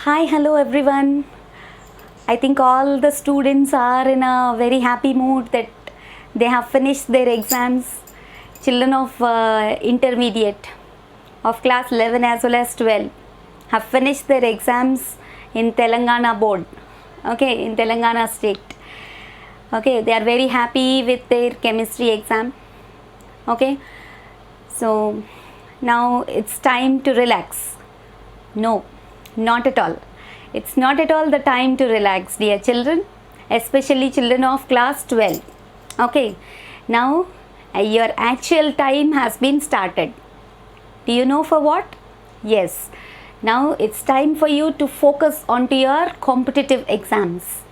Hi, hello everyone. I think all the students are in a very happy mood that they have finished their exams. Children of intermediate of class 11 as well as 12 have finished their exams in Telangana board. Okay, in Telangana state. Okay, they are very happy with their chemistry exam. Okay, so now it's time to relax. No, not at all. It's not at all the time to relax, dear children, especially children of class 12. Okay, now your actual time has been started. Do you know for what? Yes, now it's time for you to focus onto your competitive exams.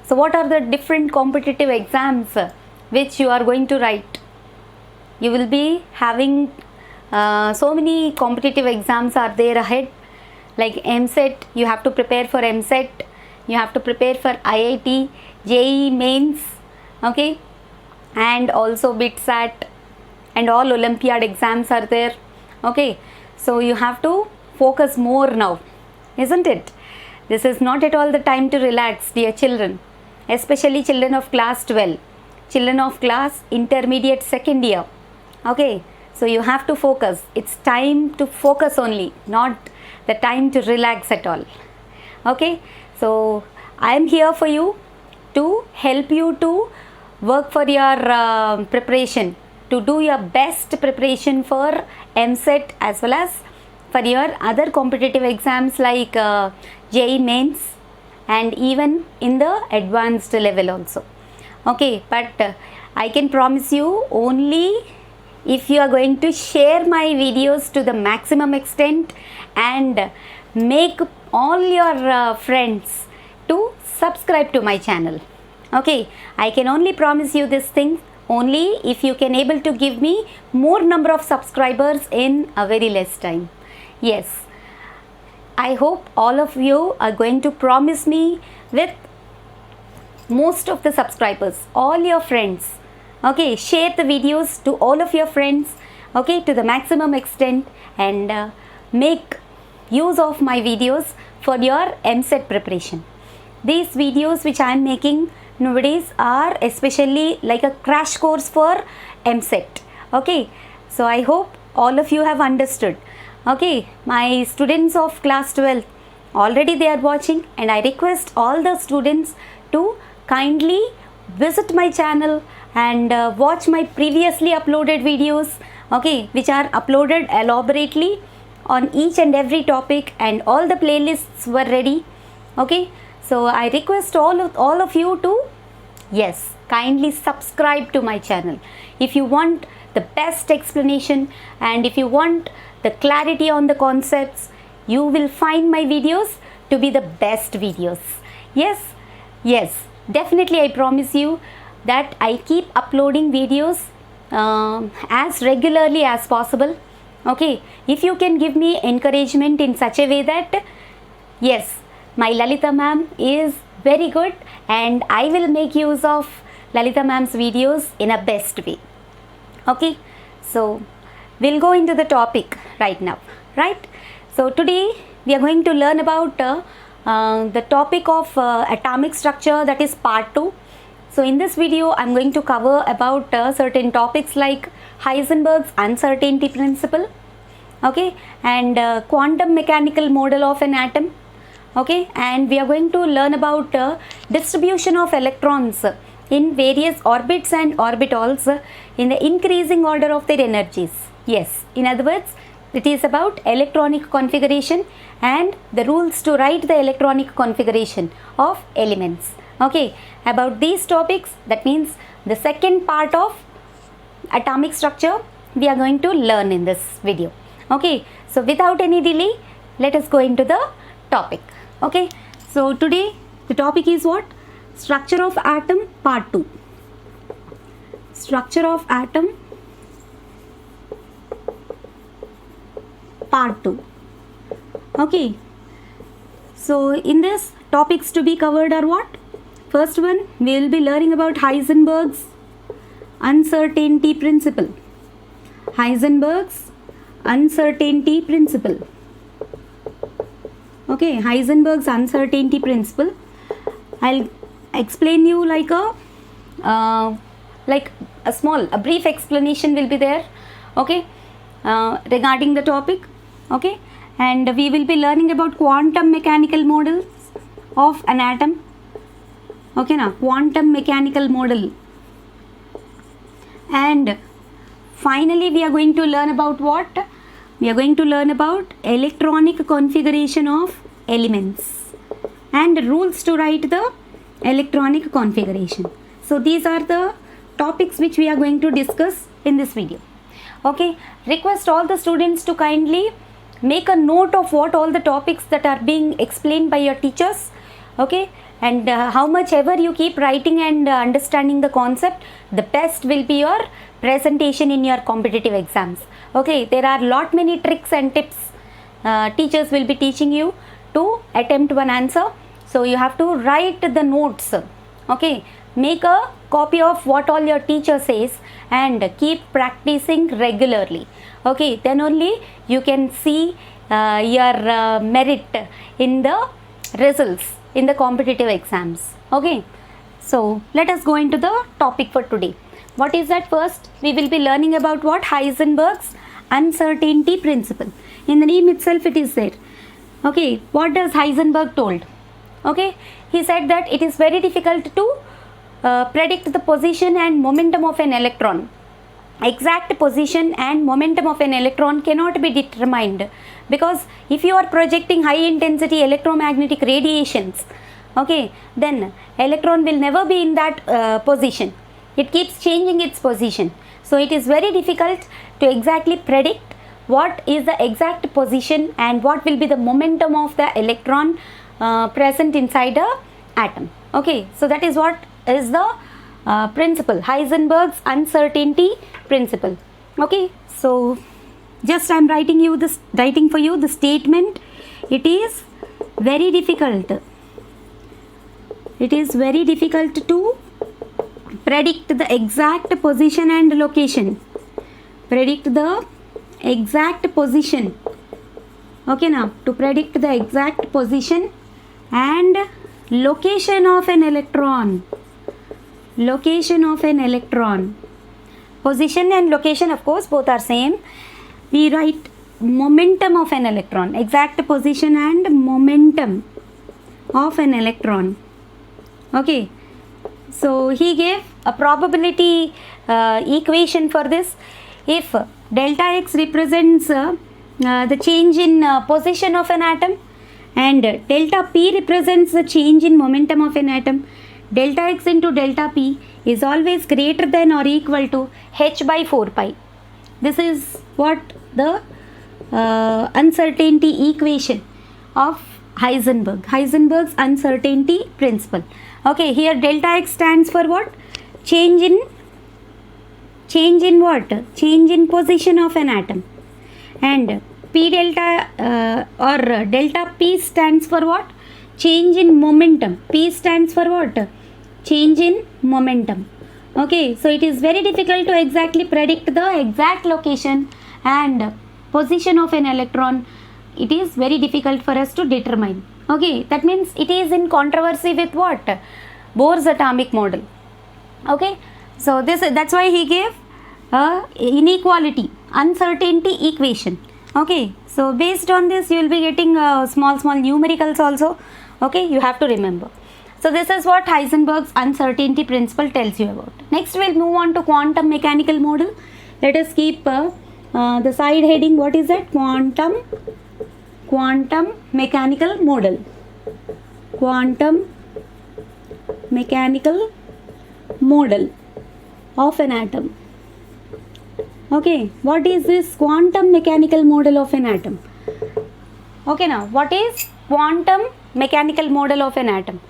So what are the different competitive exams which you are going to write? You will be having so many competitive exams are there ahead. Like EAMCET, you have to prepare for EAMCET, you have to prepare for IIT, JEE mains, okay, and also BITSAT, and all Olympiad exams are there, okay. So you have to focus more now, isn't it? This is not at all the time to relax, dear children, especially children of class 12, children of class intermediate second year, okay. So you have to focus. It's time to focus only, not the time to relax at all. Okay, so I am here for you to help you to work for your preparation, to do your best preparation for EAMCET as well as for your other competitive exams like JEE mains and even in the advanced level also. Okay, but I can promise you only if you are going to share my videos to the maximum extent and make all your friends to subscribe to my channel. Okay, I can only promise you this thing only if you can able to give me more number of subscribers in a very less time. Yes, I hope all of you are going to promise me with most of the subscribers, all your friends. Okay, share the videos to all of your friends, okay, to the maximum extent, and make use of my videos for your EAMCET preparation. These videos which I am making nowadays are especially like a crash course for EAMCET. Okay, so I hope all of you have understood. Okay, my students of class 12 already they are watching, and I request all the students to kindly visit my channel and watch my previously uploaded videos, okay, which are uploaded elaborately on each and every topic, and all the playlists were ready. Okay, so I request all of you to, yes, kindly subscribe to my channel if you want the best explanation, and if you want the clarity on the concepts, you will find my videos to be the best videos. Yes, definitely I promise you that I keep uploading videos as regularly as possible. Okay, if you can give me encouragement in such a way that, yes, my Lalitha ma'am is very good and I will make use of Lalitha ma'am's videos in a best way. Okay, so we'll go into the topic right now, right? So today we are going to learn about the topic of atomic structure, that is part 2. So in this video, I'm going to cover about certain topics like Heisenberg's uncertainty principle, okay, and quantum mechanical model of an atom, okay, and we are going to learn about distribution of electrons in various orbits and orbitals in the increasing order of their energies. Yes, in other words, it is about electronic configuration and the rules to write the electronic configuration of elements. Okay, about these topics, that means the second part of atomic structure we are going to learn in this video. Okay, so without any delay, let us go into the topic. Okay, so today the topic is what? Structure of atom part 2. Structure of atom part 2. Okay, so in this, topics to be covered are what? First one, we will be learning about Heisenberg's uncertainty principle. Heisenberg's uncertainty principle. Okay, Heisenberg's uncertainty principle. I'll explain you like a brief explanation will be there, okay, regarding the topic, okay, and we will be learning about quantum mechanical models of an atom, okay, now quantum mechanical model, and finally we are going to learn about what? We are going to learn about electronic configuration of elements and rules to write the electronic configuration. So these are the topics which we are going to discuss in this video. Okay, request all the students to kindly make a note of what all the topics that are being explained by your teachers, okay, and how much ever you keep writing and understanding the concept, the best will be your presentation in your competitive exams. Okay, there are many tricks and tips teachers will be teaching you to attempt one answer. So you have to write the notes, okay, make a copy of what all your teacher says and keep practicing regularly, okay, then only you can see your merit in the results in the competitive exams. Okay, so let us go into the topic for today. What is that? First we will be learning about what? Heisenberg's uncertainty principle. In the name itself it is there. Okay, what does Heisenberg told? Okay, he said that it is very difficult to predict the position and momentum of an electron. Exact position and momentum of an electron cannot be determined, because if you are projecting high intensity electromagnetic radiations, okay, then electron will never be in that position. It keeps changing its position. So it is very difficult to exactly predict what is the exact position and what will be the momentum of the electron present inside a atom. Okay, so that is what is the principle, Heisenberg's uncertainty principle. Okay, so just I am writing for you the statement. It is very difficult. It is very difficult to predict the exact position and location. Predict the exact position. Okay, now to predict the exact position and location of an electron. Location of an electron. Position and location, of course, both are same. We write momentum of an electron. Exact position and momentum of an electron. Okay. So he gave a probability equation for this. If delta x represents the change in position of an atom and delta p represents the change in momentum of an atom, delta x into delta p is always greater than or equal to h by 4 pi. This is what the uncertainty equation of Heisenberg's uncertainty principle. Okay, here delta x stands for what? Change in what? Change in position of an atom. And p delta or delta p stands for what? Change in momentum. P stands for what? Change in momentum. Okay, so it is very difficult to exactly predict the exact location and position of an electron. It is very difficult for us to determine. Okay, that means it is in controversy with what? Bohr's atomic model. Okay, so that's why he gave a inequality, uncertainty equation. Okay, so based on this you will be getting small numericals also. Okay, you have to remember. So this is what Heisenberg's uncertainty principle tells you about. Next we'll move on to quantum mechanical model. Let us keep the side heading. What is that? Quantum mechanical model. Quantum mechanical model of an atom. Okay, what is this quantum mechanical model of an atom? Okay, now what is quantum mechanical model of an atom?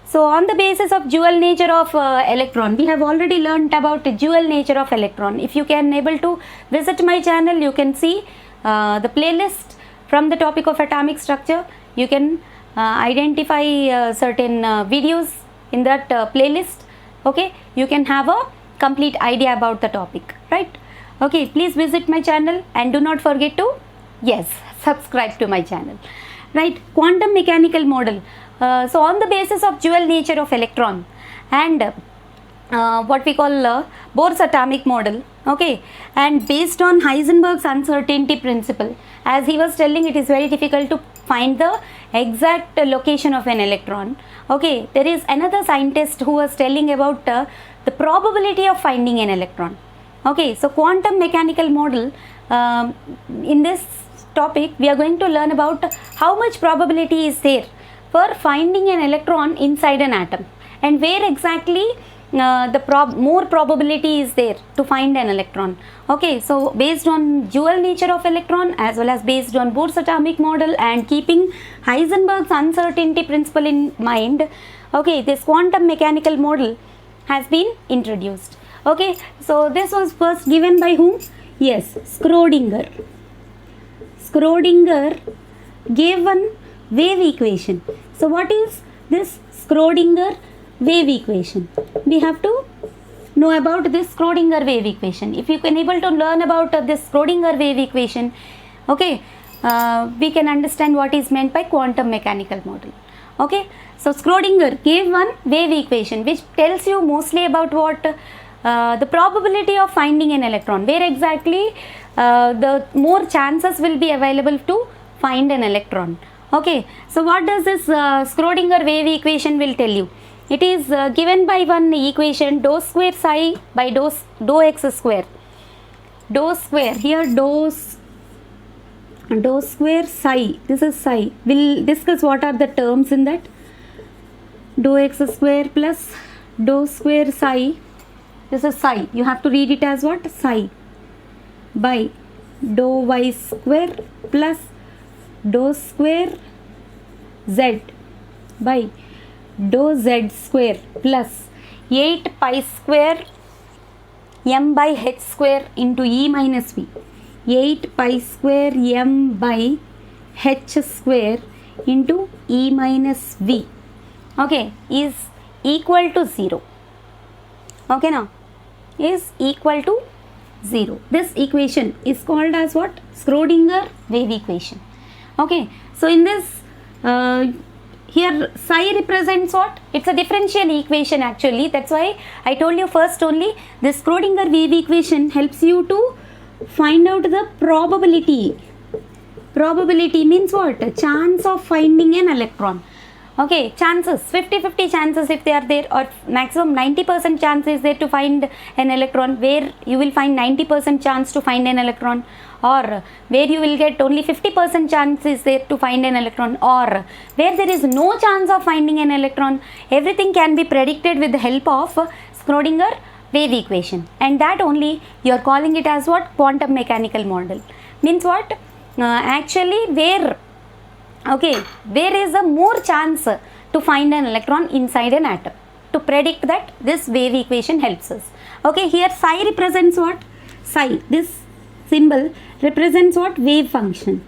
So on the basis of dual nature of electron, we have already learnt about the dual nature of electron. If you can able to visit my channel, you can see the playlist from the topic of atomic structure. You can identify certain videos in that playlist. Okay, you can have a complete idea about the topic, right? Okay, please visit my channel and do not forget to subscribe to my channel. right? Quantum mechanical model. So on the basis of dual nature of electron and what we call Bohr's atomic model, okay, and based on Heisenberg's uncertainty principle, as he was telling, it is very difficult to find the exact location of an electron. Okay, there is another scientist who was telling about the probability of finding an electron. Okay, so quantum mechanical model, in this topic we are going to learn about how much probability is there for finding an electron inside an atom, and where exactly more probability is there to find an electron. Okay, so based on dual nature of electron as well as based on Bohr's atomic model and keeping Heisenberg's uncertainty principle in mind, okay, this quantum mechanical model has been introduced. Okay, so this was first given by whom? Yes, Schrodinger. Schrodinger gave one wave equation. So what is this Schrodinger wave equation? We have to know about this Schrodinger wave equation. If you can able to learn about this Schrodinger wave equation, okay, we can understand what is meant by quantum mechanical model. Okay, so Schrodinger gave one wave equation which tells you mostly about what the probability of finding an electron, where exactly the more chances will be available to find an electron. Okay, so what does this Schrodinger wave equation will tell you? It is given by one equation, dou square psi by dou x square. Dou square, here dou square psi, this is psi. We'll discuss what are the terms in that. Dou x square plus dou square psi, this is psi. You have to read it as what? Psi by dou y square plus dou square z by dou z square plus 8 pi square m by h square into E minus V. 8 pi square m by h square into E minus V, okay, is equal to 0. Okay, now is equal to 0. This equation is called as what? Schrodinger wave equation. Okay, so in this here psi represents what? It's a differential equation actually. That's why I told you first only this Schrodinger wave equation helps you to find out the probability. Probability means what? Chance of finding an electron. Okay, chances, 50-50 chances if they are there, or maximum 90% chance is there to find an electron, where you will find 90% chance to find an electron, or where you will get only 50% chance is there to find an electron, or where there is no chance of finding an electron. Everything can be predicted with the help of Schrodinger wave equation, and that only you are calling it as what? Quantum mechanical model. Means what? Actually where, okay, there is a more chance to find an electron inside an atom. To predict that, this wave equation helps us. Okay, here psi represents what? Psi, this symbol represents what? Wave function.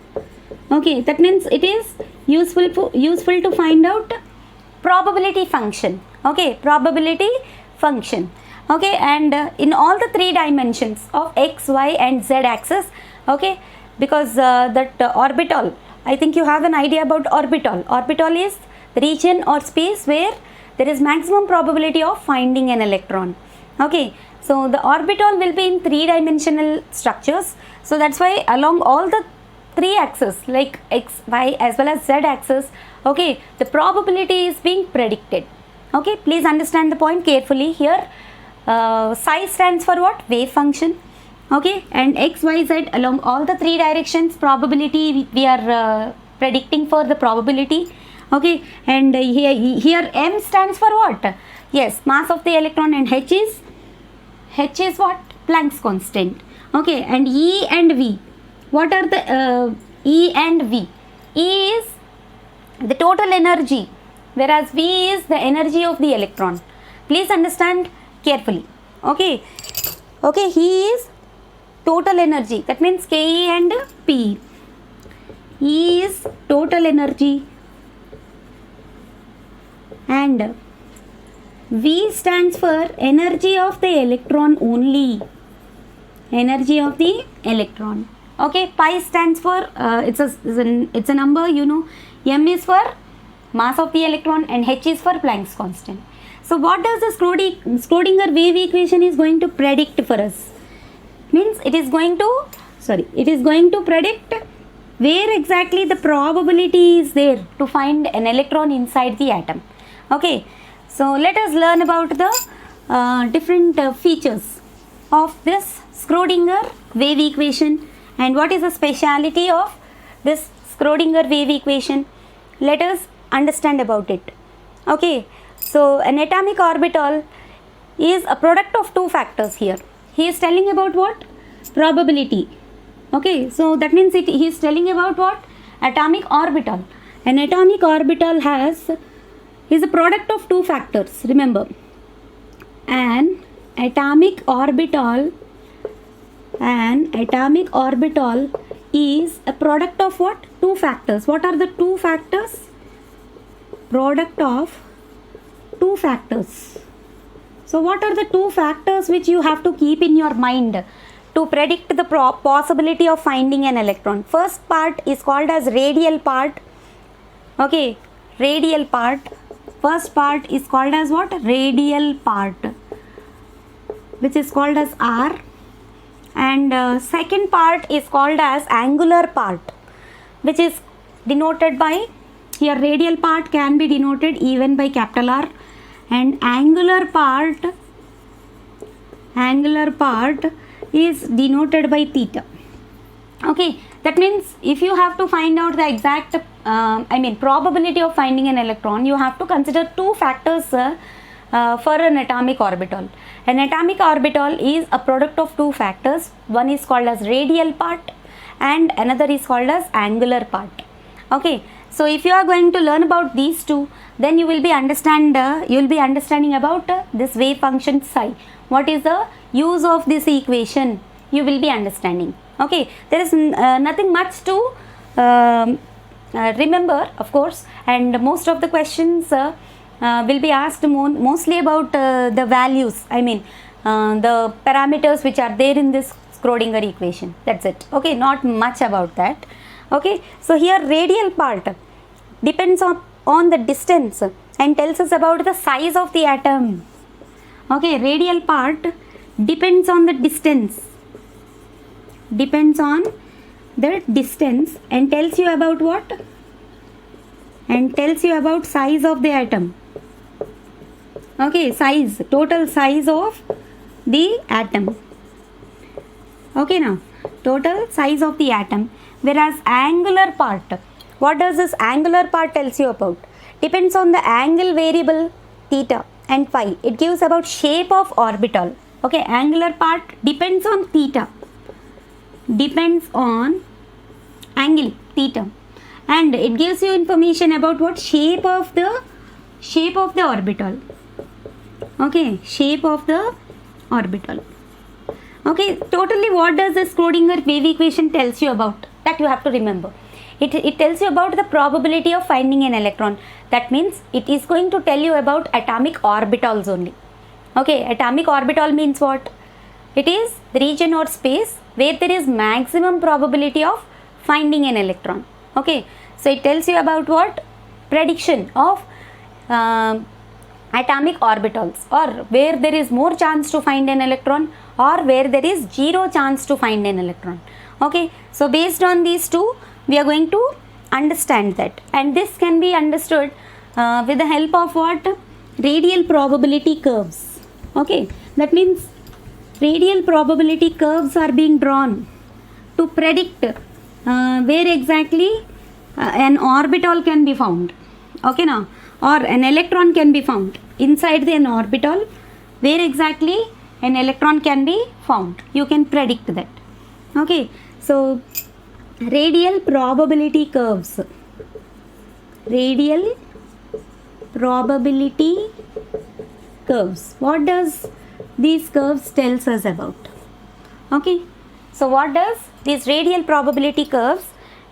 Okay, that means it is useful to find out probability function. Okay, probability function. Okay, and in all the three dimensions of x, y and z axis, okay, because that orbital, I think you have an idea about orbital. Orbital is the region or space where there is maximum probability of finding an electron. Okay, so the orbital will be in three-dimensional structures. So that's why along all the three axes like x, y as well as z axis, okay, the probability is being predicted. Okay, please understand the point carefully here. Psi stands for what? Wave function. Okay, and x, y, z along all the three directions probability we are predicting for the probability. Okay, and here m stands for what? Yes, mass of the electron, and h is what? Planck's constant. Okay, and E and V, what are the E and V? E is the total energy, whereas V is the energy of the electron. Please understand carefully. Okay, okay, he is total energy, that means Ke and P. E is total energy and V stands for energy of the electron only. Energy of the electron. Okay, pi stands for it's a number, you know. M is for mass of the electron and H is for Planck's constant. So what does the Schrodinger wave equation is going to predict for us? Means it is going to predict where exactly the probability is there to find an electron inside the atom. Okay, so let us learn about the different features of this Schrodinger wave equation and what is the speciality of this Schrodinger wave equation. Let us understand about it. Okay, so an atomic orbital is a product of two factors here. He is telling about what? Probability. Okay, so that means he is telling about what? Atomic orbital. An atomic orbital is a product of two factors. Remember, an atomic orbital is a product of what? Two factors. What are the two factors? Product of two factors. So what are the two factors which you have to keep in your mind to predict the possibility of finding an electron? First part is called as radial part. Okay, radial part. First part is called as what? Radial part, which is called as R. And second part is called as angular part, which is denoted by, here radial part can be denoted even by capital R, and angular part is denoted by theta. Okay, that means if you have to find out the exact probability of finding an electron, you have to consider two factors for an atomic orbital. An atomic orbital is a product of two factors. One is called as radial part and another is called as angular part. Okay, so if you are going to learn about these two, then you will be understanding about this wave function psi. What is the use of this equation? You will be understanding. Okay, there is nothing much to remember, of course, and most of the questions will be asked mostly about the values, the parameters which are there in this Schrodinger equation. That's it. Okay, not much about that. Okay, so here radial part depends on the distance and tells us about the size of the atom. Okay, radial part depends on the distance. And tells you about what? And tells you about size of the atom. Okay, size, total size of the atom. Okay, now total size of the atom. Whereas angular part, what does this angular part tells you about? Depends on the angle variable theta and phi. It gives about shape of orbital. Okay, angular part depends on theta, depends on angle theta, and it gives you information about what? Shape of the orbital. Okay, shape of the orbital. Okay, totally what does the Schrodinger wave equation tells you about? That you have to remember. It tells you about the probability of finding an electron. That means it is going to tell you about atomic orbitals only. Okay, atomic orbital means what? It is the region or space where there is maximum probability of finding an electron. Okay, so it tells you about what? Prediction of atomic orbitals, or where there is more chance to find an electron or where there is zero chance to find an electron. Okay, so based on these two, we are going to understand that, and this can be understood with the help of what? Radial probability curves. Okay, that means radial probability curves are being drawn to predict where exactly an orbital can be found. Okay, now, or an electron can be found inside an orbital, where exactly an electron can be found. You can predict that. Okay, so radial probability curves. Radial probability curves. What does these curves tells us about? Okay, so what does these radial probability curves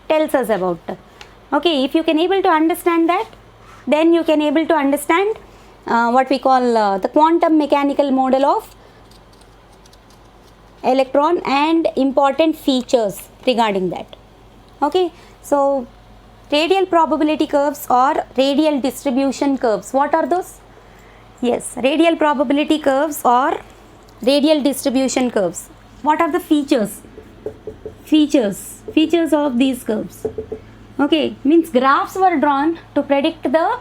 tells us about? Okay, if you can able to understand that, then you can able to understand what we call the quantum mechanical model of electron and important features regarding that. Okay, so radial probability curves or radial distribution curves. What are those? Yes, radial probability curves or radial distribution curves. What are the features? Features of these curves. Okay, means graphs were drawn to predict the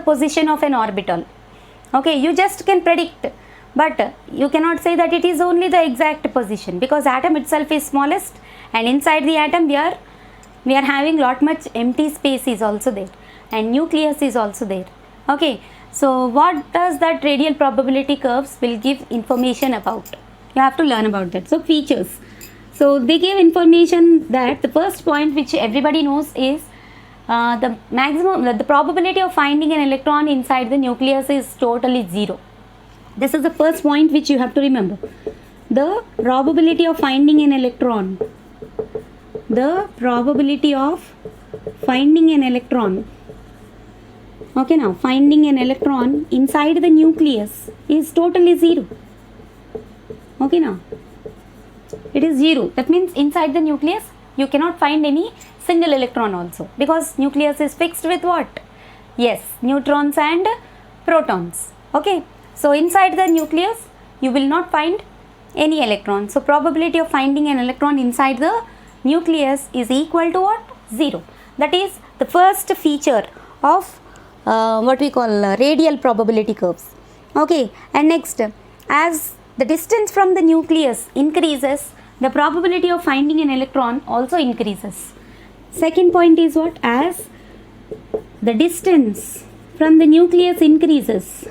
position of an orbital. Okay, you just can predict, but you cannot say that it is only the exact position, because atom itself is smallest, and inside the atom we are having lot much empty space is also there, and nucleus is also there. Okay, so what does that radial probability curves will give information about? You have to learn about that. So features. So they give information that the first point which everybody knows is the probability of finding an electron inside the nucleus is totally zero. This is the first point which you have to remember. The probability of finding an electron. The probability of finding an electron. Okay, now finding an electron inside the nucleus is totally zero. Okay, now it is zero. That means inside the nucleus you cannot find any single electron also, because nucleus is fixed with what? Yes, neutrons and protons. Okay, so inside the nucleus you will not find any electron. So probability of finding an electron inside the nucleus is equal to what? Zero. That is the first feature of what we call radial probability curves. Okay, and next, as the distance from the nucleus increases, the probability of finding an electron also increases. Second point is what? As the distance from the nucleus increases,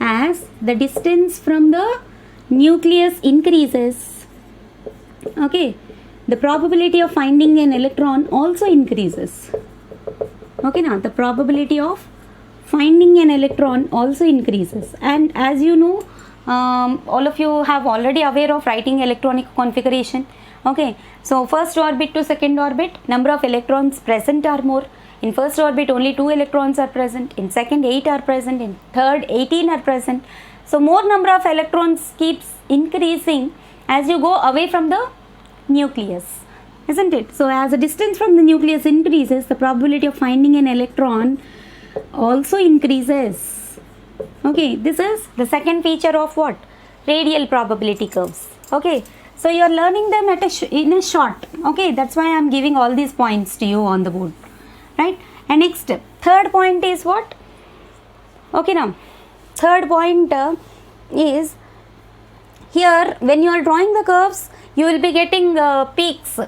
as the distance from the nucleus increases, okay, the probability of finding an electron also increases. Okay, now the probability of finding an electron also increases. And as you know, all of you have already aware of writing electronic configuration. Okay, so first orbit to second orbit, number of electrons present are more. In first orbit only 2 electrons are present, in second 8 are present, in third 18 are present. So more number of electrons keeps increasing as you go away from the nucleus, isn't it? So as the distance from the nucleus increases, the probability of finding an electron also increases. Okay, this is the second feature of what? Radial probability curves. Okay, so you are learning them in a short. Okay, that's why I am giving all these points to you on the board, right? And next, third point is what? Okay, now third point is here when you are drawing the curves, you will be getting peaks.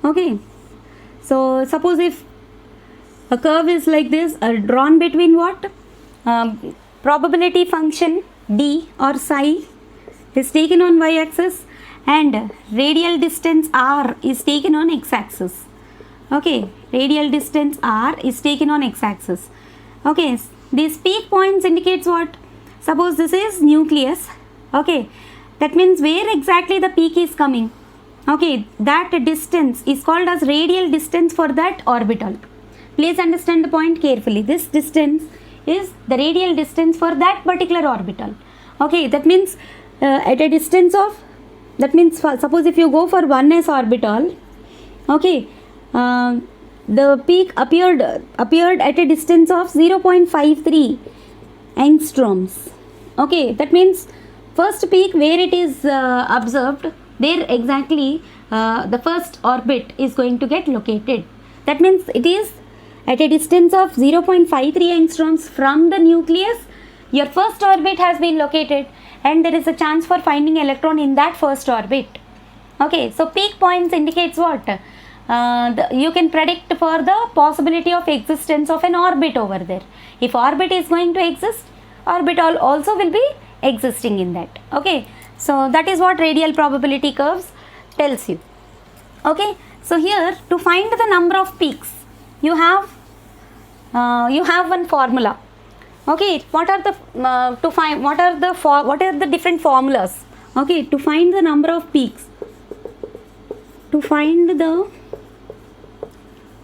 Okay, so suppose if a curve is like this, drawn between what? Probability function d or psi is taken on y-axis and radial distance r is taken on x-axis. Okay, radial distance r is taken on x-axis. Okay, these peak points indicates what? Suppose this is nucleus. Okay, that means where exactly the peak is coming. Okay, that distance is called as radial distance for that orbital. Please understand the point carefully. This distance is the radial distance for that particular orbital. Okay, that means at a distance of, that means suppose if you go for 1s orbital, okay, the peak appeared at a distance of 0.53 angstroms. Okay, that means first peak where it is observed, there exactly the first orbit is going to get located. That means it is at a distance of 0.53 angstroms from the nucleus. Your first orbit has been located and there is a chance for finding electron in that first orbit. Okay, so peak points indicates what? You can predict for the possibility of existence of an orbit over there. If orbit is going to exist, orbital also will be existing in that. Okay, so that is what radial probability curves tells you. Okay, so here to find the number of peaks, you have one formula. Okay, what are the different formulas? Okay, to find the number of peaks, to find the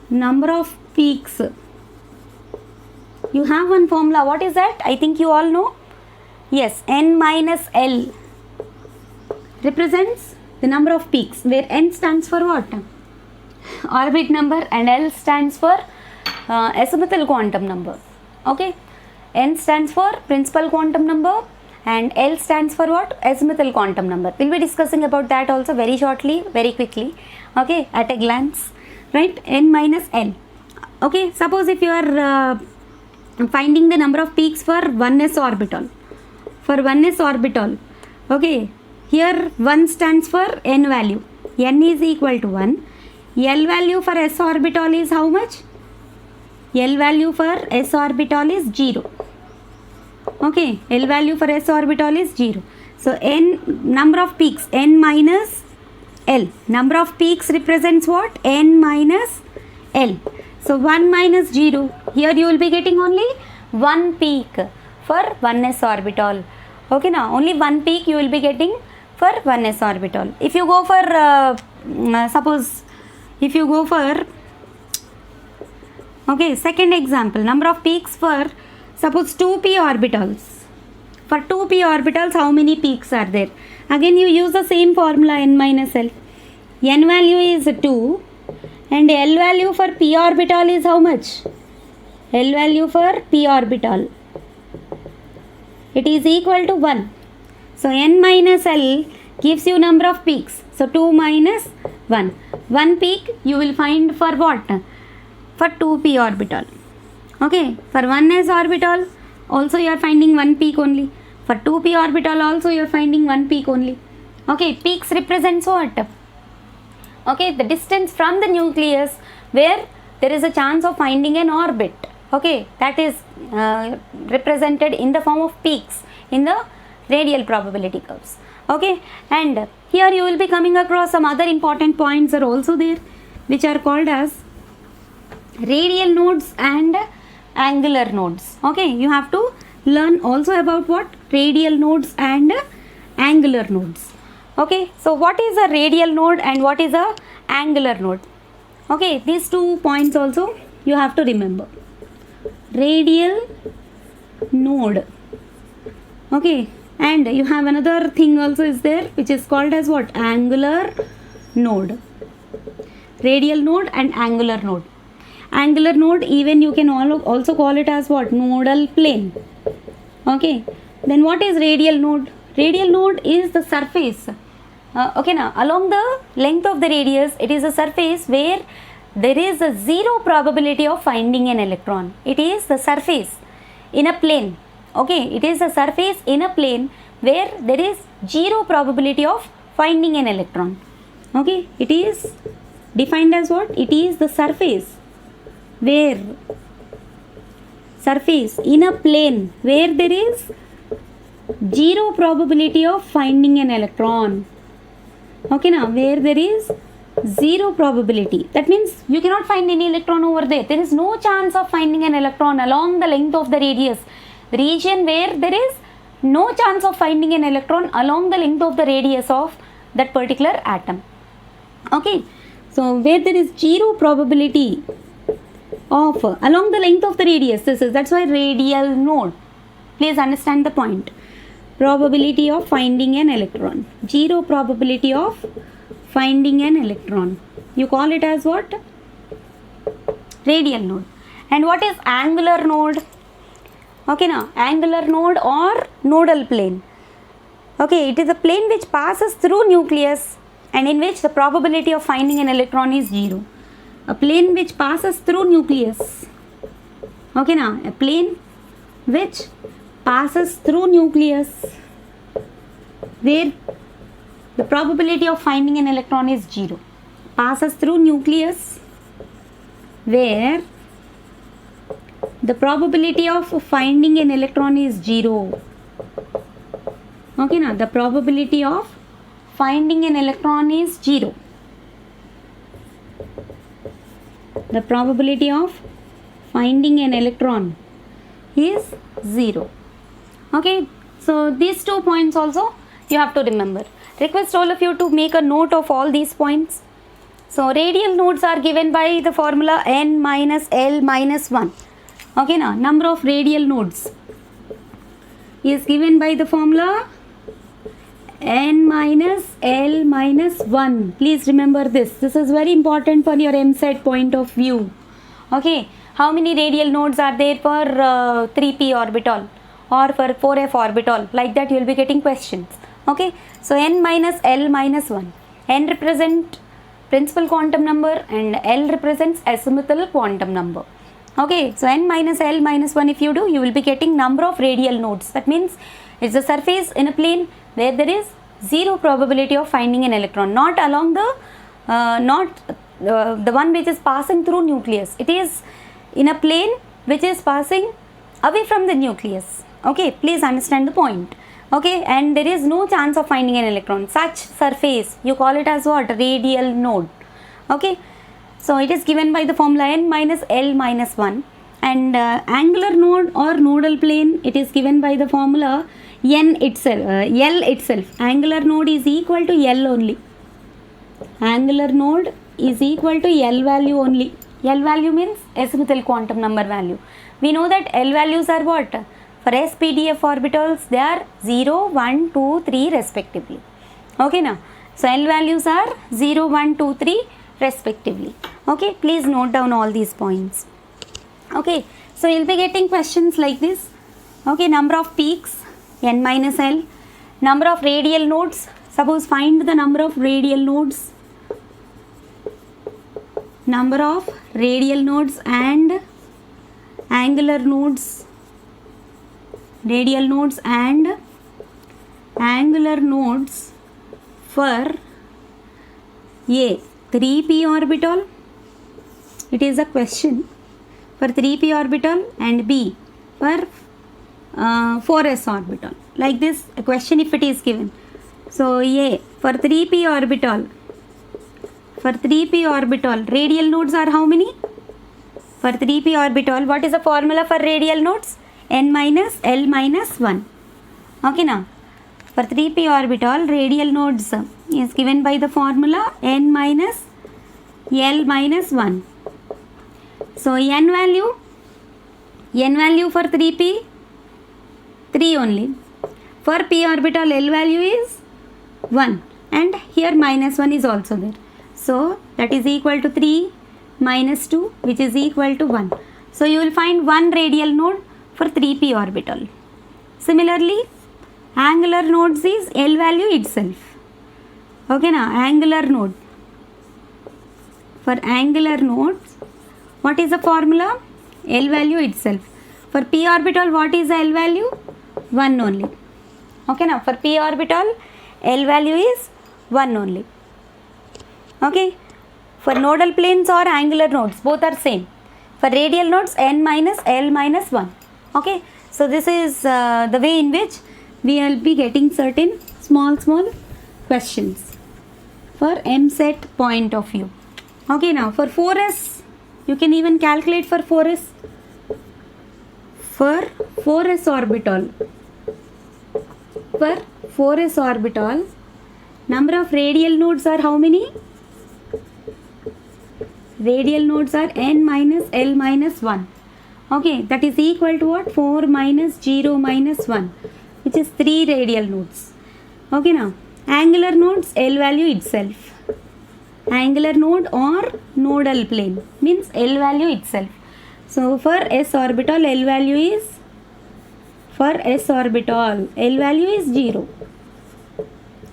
number of peaks, you have one formula. What is that? I think you all know. Yes, n minus L represents the number of peaks, where n stands for what? orbit number, and L stands for azimuthal quantum number. Okay, N stands for principal quantum number and L stands for what? Azimuthal quantum number. We'll be discussing about that also very shortly, very quickly. Okay, at a glance, right? N minus L. Okay, suppose if you are finding the number of peaks for 1s orbital. For 1s orbital, okay, here 1 stands for N value. N is equal to 1. L value for s orbital is how much? L value for s orbital is 0. Okay, L value for s orbital is 0. So N, number of peaks, N minus L. Number of peaks represents what? N minus L. So 1 minus 0. Here you will be getting only 1 peak for 1s orbital. Okay, now only 1 peak you will be getting for 1s orbital. If you go for suppose if you go for okay, second example, number of peaks for suppose 2p orbitals. For 2p orbitals, how many peaks are there? Again you use the same formula, N minus L. N value is 2 and L value for p orbital is how much? L value for p orbital, it is equal to 1. So N minus L gives you number of peaks. So 2 minus 1. 1 peak you will find for what? For 2p orbital. Okay, for 1s orbital also you are finding 1 peak only. For 2p orbital also you are finding 1 peak only. Okay, peaks represents what? Okay, the distance from the nucleus where there is a chance of finding an orbit. Okay, that is represented in the form of peaks in the radial probability curves. Okay, and here you will be coming across some other important points are also there, which are called as radial nodes and angular nodes. Okay, you have to learn also about what? Radial nodes and angular nodes. Okay, so what is a radial node and what is a angular node? Okay, these 2 points also you have to remember. Radial node. Okay, and you have another thing also is there, which is called as what? Angular node. Radial node and angular node. Angular node, even you can also call it as what? Nodal plane. Okay, then what is radial node? Radial node is the surface. Okay, now along the length of the radius, it is a surface where there is a 0 probability of finding an electron. It is the surface in a plane. Okay, it is a surface in a plane where there is 0 probability of finding an electron. Okay, it is defined as what? It is the surface where surface in a plane where there is 0 probability of finding an electron. Okay, now where there is 0 probability, that means you cannot find any electron over there. There is no chance of finding an electron along the length of the radius. The region where there is no chance of finding an electron along the length of the radius of that particular atom. Okay, so where there is 0 probability of along the length of the radius, that's why radial node. Please understand the point. Probability of finding an electron, 0 probability of finding an electron, you call it as what? Radial node. And what is angular node? Okay, now angular node or nodal plane. Okay, it is a plane which passes through nucleus and in which the probability of finding an electron is 0. A plane which passes through nucleus. Okay, now a plane which passes through nucleus where the probability of finding an electron is 0. Passes through nucleus where the probability of finding an electron is 0. Okay, now the probability of finding an electron is 0. The probability of finding an electron is 0. Okay, so these 2 points also you have to remember. Request all of you to make a note of all these points. So radial nodes are given by the formula N minus L minus 1. Okay, now number of radial nodes is given by the formula n minus L minus 1. Please remember this. This is very important for your EAMCET point of view. Okay, how many radial nodes are there for 3p orbital or for 4f orbital? Like that you will be getting questions. Okay, so n minus L minus 1. N represent principal quantum number and L represents azimuthal quantum number. Okay, so n minus L minus 1 if you do, you will be getting number of radial nodes. That means it's a surface in a plane where there is zero probability of finding an electron, not along the the one which is passing through nucleus. It is in a plane which is passing away from the nucleus. Okay, please understand the point. Okay, and there is no chance of finding an electron. Such surface, you call it as what? Radial node. Okay, so it is given by the formula n minus L minus 1, and angular node or nodal plane, it is given by the formula n itself, L itself. Angular node is equal to L only. Angular node is equal to L value only. L value means azimuthal quantum number value. We know that L values are what? For SPDF orbitals, they are 0, 1, 2, 3 respectively. Okay now. So L values are 0, 1, 2, 3 respectively. Okay, please note down all these points. Okay, so you'll be getting questions like this. Okay, number of peaks, n minus L. Number of radial nodes. Suppose find the number of radial nodes. Number of radial nodes and angular nodes. Radial nodes and angular nodes for A, 3p orbital. It is a question for 3p orbital, and B for 4s orbital. Like this, a question if it is given. So A for 3p orbital. For 3p orbital, radial nodes are how many? For 3p orbital, what is the formula for radial nodes? N minus L minus 1. Okay now, for 3p orbital, radial nodes is given by the formula n minus L minus 1. So n value for 3p, 3 only. For p orbital, L value is 1, and here minus 1 is also there. So that is equal to 3 minus 2, which is equal to 1. So you will find one radial node for 3p orbital. Similarly, angular nodes is L value itself. Okay now, angular node. For angular nodes, what is the formula? L value itself. For p orbital, what is the L value? 1 only. Okay now, for p orbital, L value is 1 only. Okay, for nodal planes or angular nodes, both are same. For radial nodes, n minus L minus 1. Okay, so this is the way in which we will be getting certain small questions for EAMCET point of view. Okay, now for 4s, you can even calculate for 4s. For 4s orbital, number of radial nodes are how many? Radial nodes are n minus L minus 1. Okay, that is equal to what? 4 minus 0 minus 1, which is 3 radial nodes. Okay now, angular nodes, L value itself. Angular node or nodal plane means L value itself. So for s orbital, L value is 0.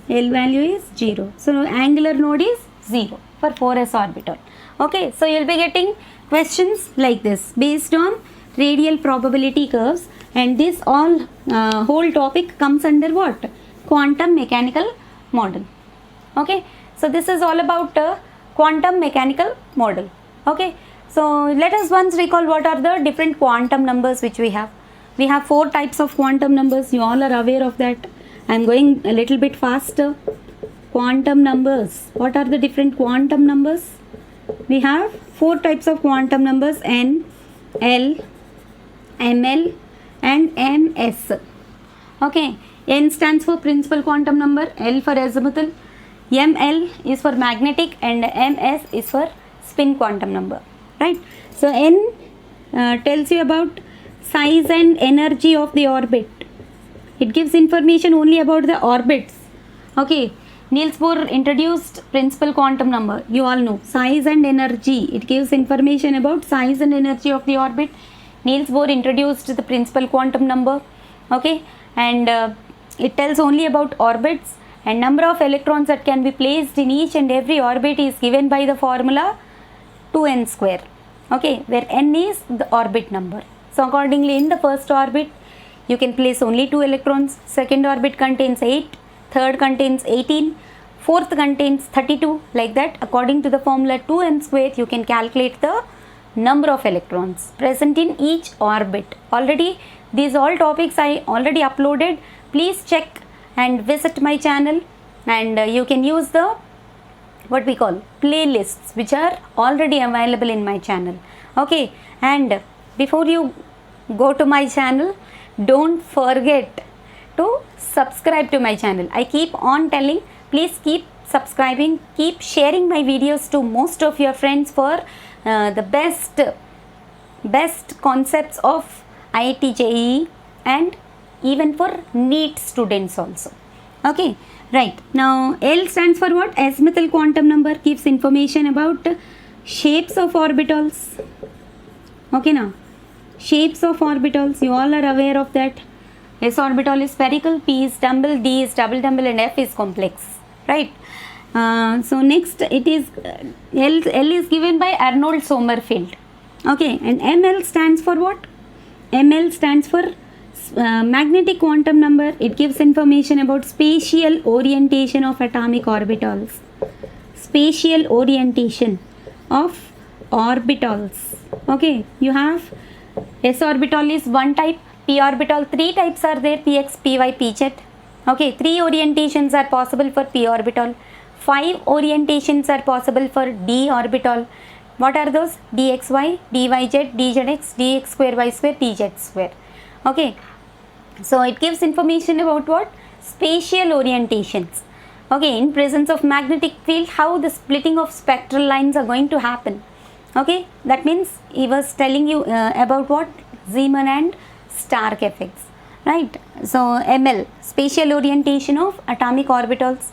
L value is 0. So angular node is 0 for 4s orbital. Okay, so you will be getting questions like this based on radial probability curves, and this all whole topic comes under what? Quantum mechanical model. Okay, so this is all about quantum mechanical model. Okay, so let us once recall what are the different quantum numbers which we have. We have 4 types of quantum numbers. You all are aware of that. I am going a little bit faster. Quantum numbers. What are the different quantum numbers? We have 4 types of quantum numbers: n, L, ml and ms. Okay, n stands for principal quantum number, L for azimuthal, ml is for magnetic, and ms is for spin quantum number, right? So n tells you about size and energy of the orbit. It gives information only about the orbits. Okay, Niels Bohr introduced principal quantum number. You all know size and energy. It gives information about size and energy of the orbit. Niels Bohr introduced the principal quantum number. Okay, and it tells only about orbits, and number of electrons that can be placed in each and every orbit is given by the formula 2n square. Okay, where n is the orbit number. So accordingly, in the first orbit you can place only 2 electrons, second orbit contains 8, third contains 18, fourth contains 32, like that. According to the formula 2n square, you can calculate the number of electrons present in each orbit. Already these all topics I already uploaded. Please check and visit my channel, and you can use the what we call playlists which are already available in my channel. Okay, and before you go to my channel, don't forget to subscribe to my channel. I keep on telling, please keep subscribing, keep sharing my videos to most of your friends for the best concepts of IIT JEE and even for NEET students also. Okay, right. Now L stands for what? Azimuthal quantum number gives information about shapes of orbitals. Okay, now shapes of orbitals, you all are aware of that. S orbital is spherical, P is dumbbell, D is double dumbbell, and F is complex, right? So next it is L is given by Arnold Sommerfeld. Okay, and ML stands for what? ML stands for magnetic quantum number. It gives information about spatial orientation of atomic orbitals. Spatial orientation of orbitals. Okay, you have S orbital is one type, P orbital, three types are there, Px, Py, Pz. Okay, 3 orientations are possible for P orbital, 5 orientations are possible for D orbital. What are those? dxy, dyz, dzx, dx square, y square, dz square. Okay, so it gives information about what? Spatial orientations. Okay, in presence of magnetic field, how the splitting of spectral lines are going to happen. Okay, that means he was telling you about what? Zeeman and Stark effects, right? So ML, spatial orientation of atomic orbitals.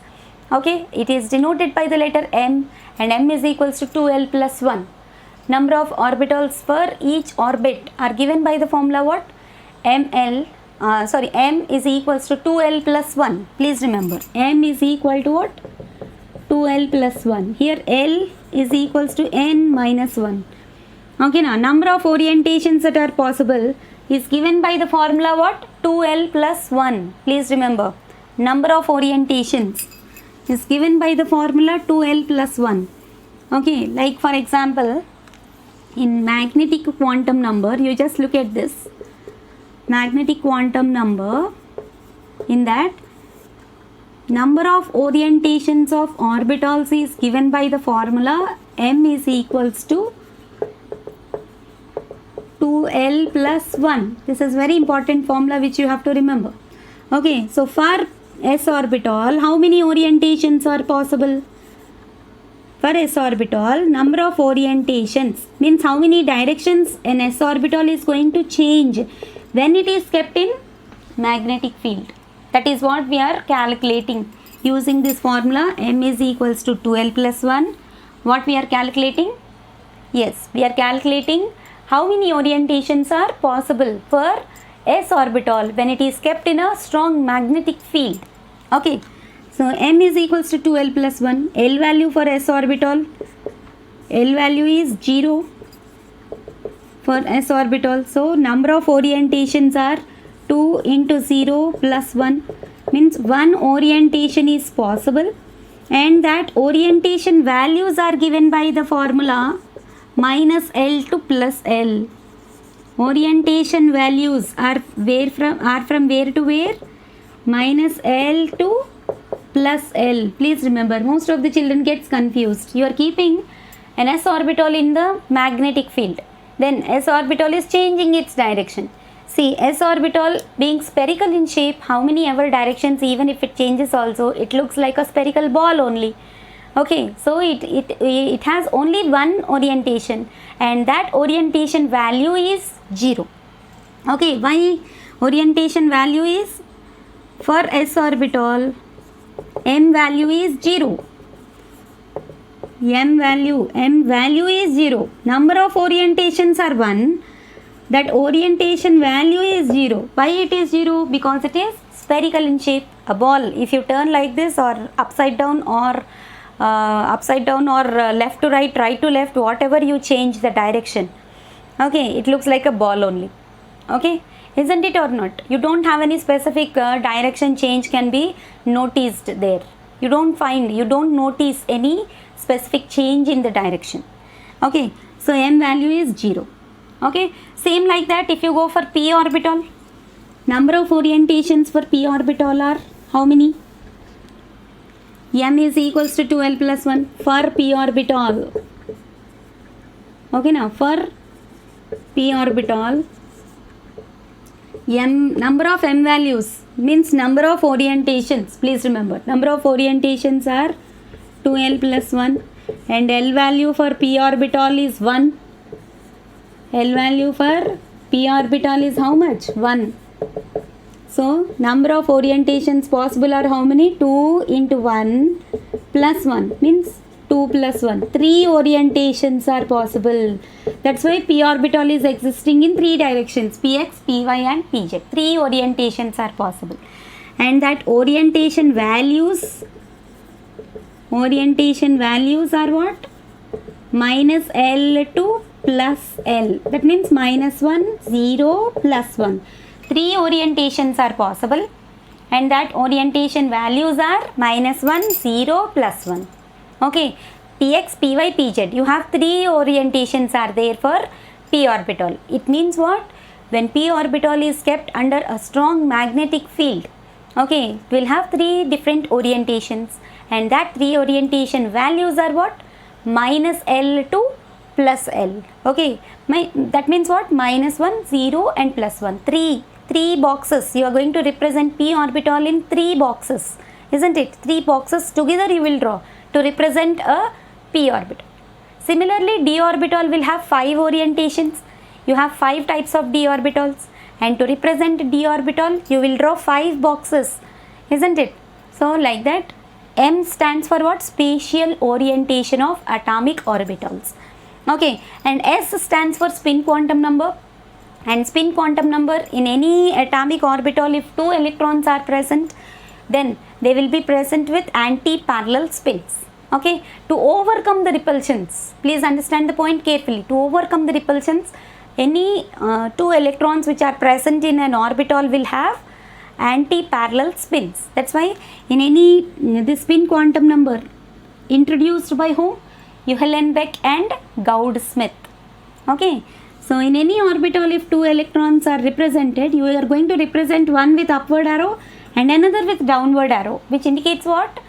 Okay, it is denoted by the letter M, and M is equals to 2L plus 1. Number of orbitals for each orbit are given by the formula what? M is equals to 2L plus 1. Please remember, M is equal to what? 2L plus 1. Here L is equals to N minus 1. Okay, now number of orientations that are possible is given by the formula what? 2L plus 1. Please remember, number of orientations is given by the formula 2L plus 1. Okay, like for example, in magnetic quantum number, you just look at this. Magnetic quantum number, in that number of orientations of orbitals is given by the formula M is equals to 2L plus 1. This is very important formula which you have to remember. Okay, so for S orbital, how many orientations are possible? For S orbital, number of orientations means how many directions an S orbital is going to change when it is kept in magnetic field. That is what we are calculating using this formula. M is equals to 2L plus 1. What we are calculating? Yes, we are calculating how many orientations are possible for S orbital when it is kept in a strong magnetic field. Okay, so M is equals to 2L plus 1. L value for S orbital, L value is 0 for S orbital. So number of orientations are 2 into 0 plus 1, means one orientation is possible, and that orientation values are given by the formula minus L to plus L. Orientation values are from where to where? Minus L to plus L. Please remember, most of the children gets confused. You are keeping an S orbital in the magnetic field, then S orbital is changing its direction. See, S orbital being spherical in shape, how many ever directions, even if it changes also, it looks like a spherical ball only. Okay, so it has only one orientation, and that orientation value is 0. Okay, why orientation value is? For S orbital, M value is 0. M value is 0. Number of orientations are 1. That orientation value is 0. Why it is 0? Because it is spherical in shape. A ball, if you turn like this or upside down or left to right, right to left, whatever you change the direction, okay, it looks like a ball only. Okay, isn't it or not? You don't have any specific direction change can be noticed there. You don't notice any specific change in the direction. Okay, so M value is 0. Okay, same like that if you go for p orbital, number of orientations for p orbital are how many? M is equals to 2l plus 1 for p orbital. Okay, now for p orbital, number of M values means number of orientations. Please remember, number of orientations are 2l plus 1 and L value for p orbital is 1. L value for p orbital is how much? 1. So, number of orientations possible are how many? 2 into 1 plus 1 means 2 plus 1. 3 orientations are possible. That's why p orbital is existing in 3 directions, px, py and pz. 3 orientations are possible. And that orientation values are what? Minus L to plus L. That means minus 1, 0, plus 1. 3 orientations are possible and that orientation values are minus 1, 0, plus 1. Okay, px, py, pz. You have 3 orientations are there for p orbital. It means what? When p orbital is kept under a strong magnetic field, okay, it will have 3 different orientations and that 3 orientation values are what? Minus L to plus L. Okay, that means what? Minus 1, 0 and plus 1. 3 boxes. You are going to represent p orbital in 3 boxes. Isn't it? 3 boxes together you will draw to represent a p orbital. Similarly, d orbital will have 5 orientations. You have 5 types of d orbitals and to represent d orbital you will draw 5 boxes. Isn't it? So like that, M stands for what? Spatial orientation of atomic orbitals. Okay, and S stands for spin quantum number. And spin quantum number in any atomic orbital, if 2 electrons are present, then they will be present with anti-parallel spins. Okay, to overcome the repulsions, please understand the point carefully. To overcome the repulsions, any 2 electrons which are present in an orbital will have anti-parallel spins. That's why in this spin quantum number introduced by whom? Uhlenbeck and Gaudsmith. Okay, so in any orbital if 2 electrons are represented, you are going to represent one with upward arrow and another with downward arrow, which indicates what?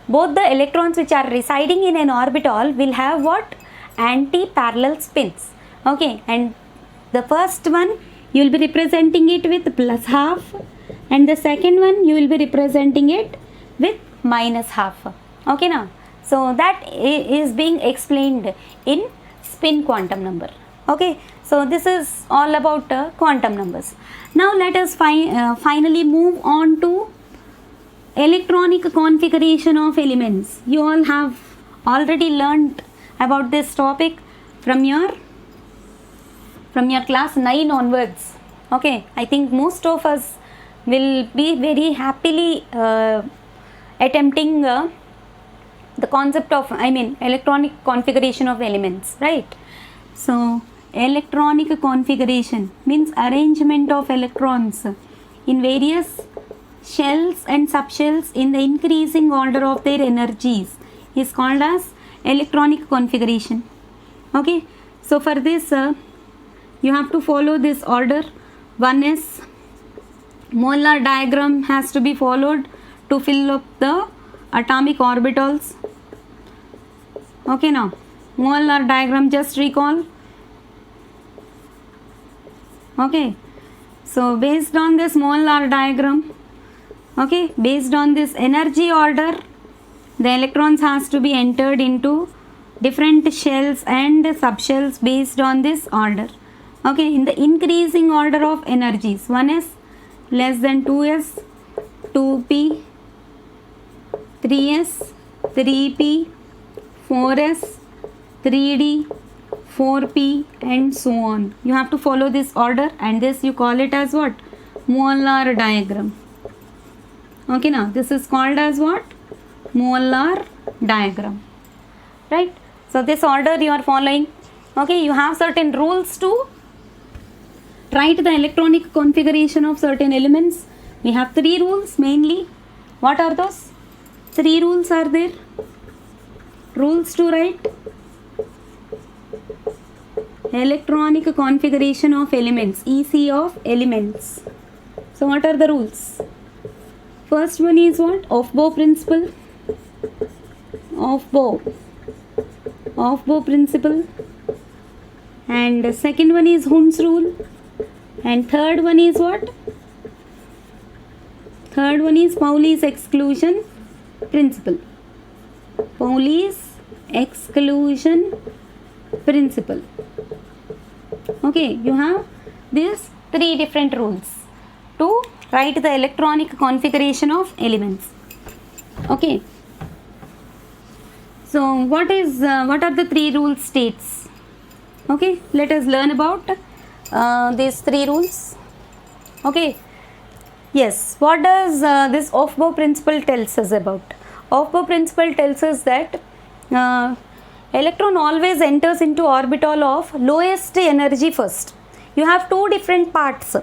Both the electrons which are residing in an orbital will have what? Anti-parallel spins. Okay, and the first one you will be representing it with plus half and the second one you will be representing it with minus half. Okay now, so that is being explained in spin quantum number. Okay, so this is all about quantum numbers. Now let us finally move on to electronic configuration of elements. You all have already learned about this topic from your class 9 onwards. Okay, I think most of us will be very happily attempting the concept of, electronic configuration of elements, right? So, electronic configuration means arrangement of electrons in various shells and subshells in the increasing order of their energies is called as electronic configuration. Okay, so for this you have to follow this order. One is Molar diagram has to be followed to fill up the atomic orbitals. Okay, now Molar diagram, just recall. Okay, so based on this Molar diagram, okay, based on this energy order, the electrons has to be entered into different shells and subshells based on this order. Okay, in the increasing order of energies, 1s less than 2s, 2p, 3s, 3p, 4s, 3d, 4p, and so on. You have to follow this order, and this you call it as what? Molar diagram. Okay, now this is called as what? Molar diagram, right? So this order you are following. Okay, you have certain rules to write the electronic configuration of certain elements. We have 3 rules mainly. What are those? 3 rules are there. Rules to write electronic configuration of elements, EC of elements. So what are the rules? First one is what? Off-bow principle. Off-bow principle. And the second one is Hund's rule. And third one is what? Third one is Pauli's exclusion principle. Pauli's exclusion principle. Okay, you have these 3 different rules to write the electronic configuration of elements. Okay. So what are the 3 rule states? Okay, let us learn about these 3 rules. Okay. Yes, what does this off-bow principle tells us about? Off-bow principle tells us that electron always enters into orbital of lowest energy first. You have 2 different parts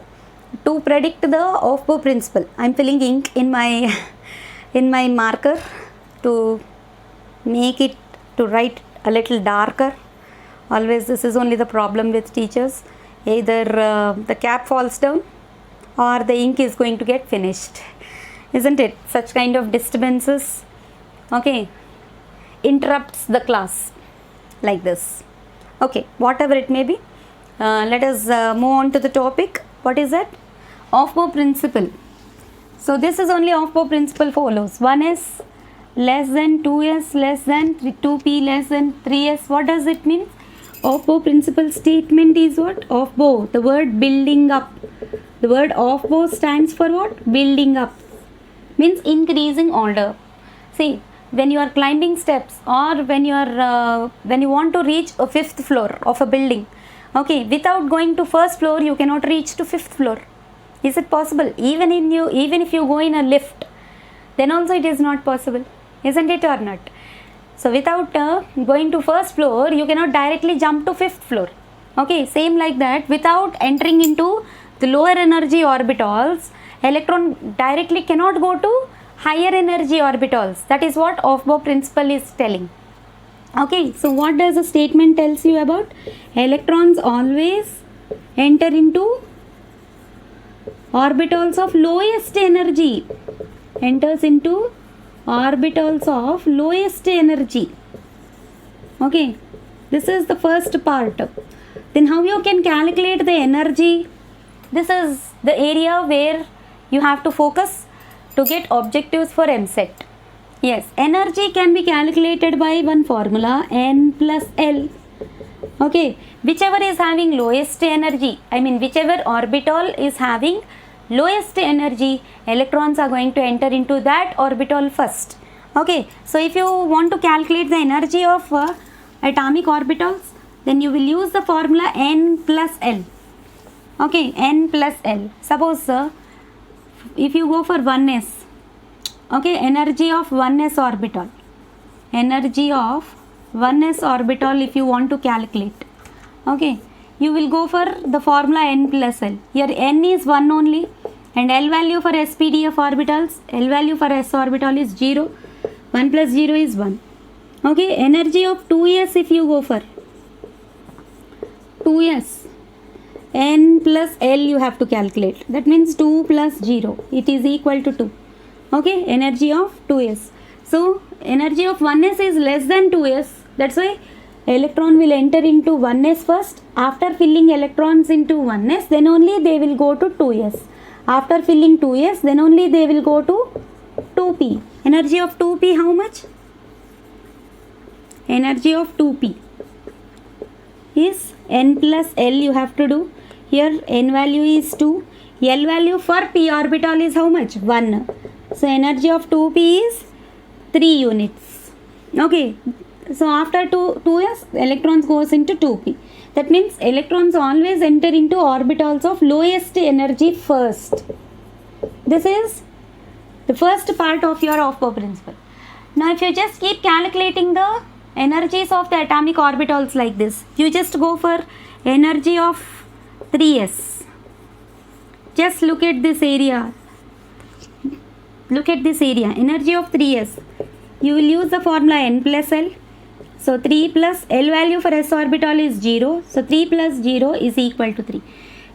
to predict the off-bow principle. I am filling ink in my marker to make it to write a little darker. Always this is only the problem with teachers. Either the cap falls down or the ink is going to get finished, isn't it? Such kind of disturbances, okay, interrupts the class like this. Okay, whatever it may be, let us move on to the topic. What is that? Off-bow principle. So this is only off-bow principle follows. 1s less than 2s less than 2p less than 3s. What does it mean? Off-bow principle statement is what? Off-bow, the word building up. The word off-bow stands for what? Building up. Means increasing order. See, when you are climbing steps or when you want to reach a 5th floor of a building, okay, without going to 1st floor you cannot reach to 5th floor. Is it possible? Even if you go in a lift, then also it is not possible, isn't it or not? So without going to 1st floor, you cannot directly jump to 5th floor. Okay, same like that, without entering into the lower energy orbitals, electron directly cannot go to higher energy orbitals. That is what off-bow principle is telling. Okay, so what does the statement tells you about? Electrons always enter into orbitals of lowest energy. Enters into orbitals of lowest energy. Okay, this is the first part. Then how you can calculate the energy? This is the area where you have to focus to get objectives for EAMCET. Yes, energy can be calculated by one formula, N plus L. Okay, whichever is having lowest energy, whichever orbital is having lowest energy, electrons are going to enter into that orbital first. Okay, so if you want to calculate the energy of atomic orbitals, then you will use the formula N plus L. Okay, N plus L. Suppose if you go for 1s, okay, energy of 1s orbital. Energy of 1s orbital if you want to calculate. Okay, you will go for the formula N plus L. Here N is 1 only and L value for SPDF orbitals, L value for S orbital is 0. 1 plus 0 is 1. Okay, energy of 2s if you go for 2s, N plus L you have to calculate. That means 2 plus 0. It is equal to 2. Okay, energy of 2s. So, energy of 1s is less than 2s. That's why electron will enter into 1s first. After filling electrons into 1s, then only they will go to 2s. After filling 2s, then only they will go to 2p. Energy of 2p how much? Energy of 2p is N plus L you have to do. Here N value is 2. L value for p orbital is how much? 1. So energy of 2p is 3 units. Okay, so after 2s, electrons goes into 2p. That means electrons always enter into orbitals of lowest energy first. This is the first part of your off-bow principle. Now if you just keep calculating the energies of the atomic orbitals like this, you just go for energy of 3s. Just look at this area. Look at this area, energy of 3s. You will use the formula n plus L. So 3 plus L value for s orbital is 0. So 3 plus 0 is equal to 3.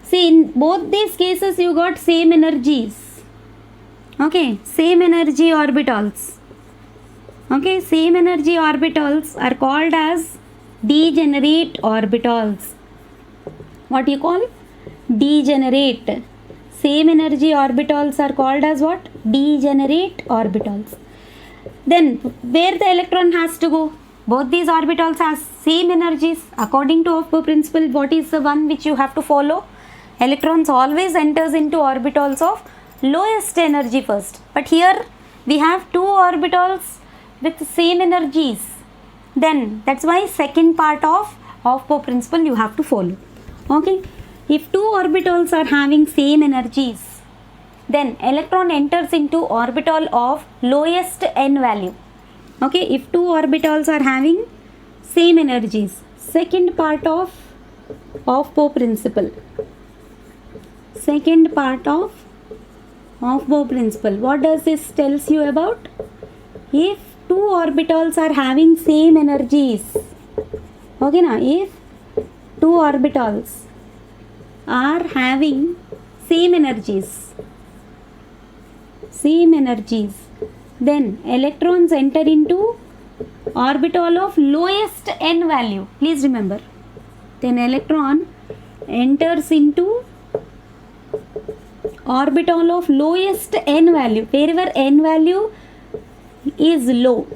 See, in both these cases you got same energies. Okay, same energy orbitals. Okay, same energy orbitals are called as degenerate orbitals. What you call? Degenerate. Same energy orbitals are called as what? Degenerate orbitals. Then where the electron has to go? Both these orbitals have same energies. According to off-bow principle, what is the one which you have to follow? Electrons always enters into orbitals of lowest energy first. But here we have two orbitals with same energies. Then that's why second part of off-bow principle you have to follow. Okay. If two orbitals are having same energies, then electron enters into orbital of lowest n value. Okay, if two orbitals are having same energies, second part of off-bow principle. Second part of off-bow principle. What does this tells you about? If two orbitals are having same energies, okay na, if two orbitals are having same energies, then electrons enter into orbital of lowest n value. Please remember, then electron enters into orbital of lowest n value. Wherever n value is low,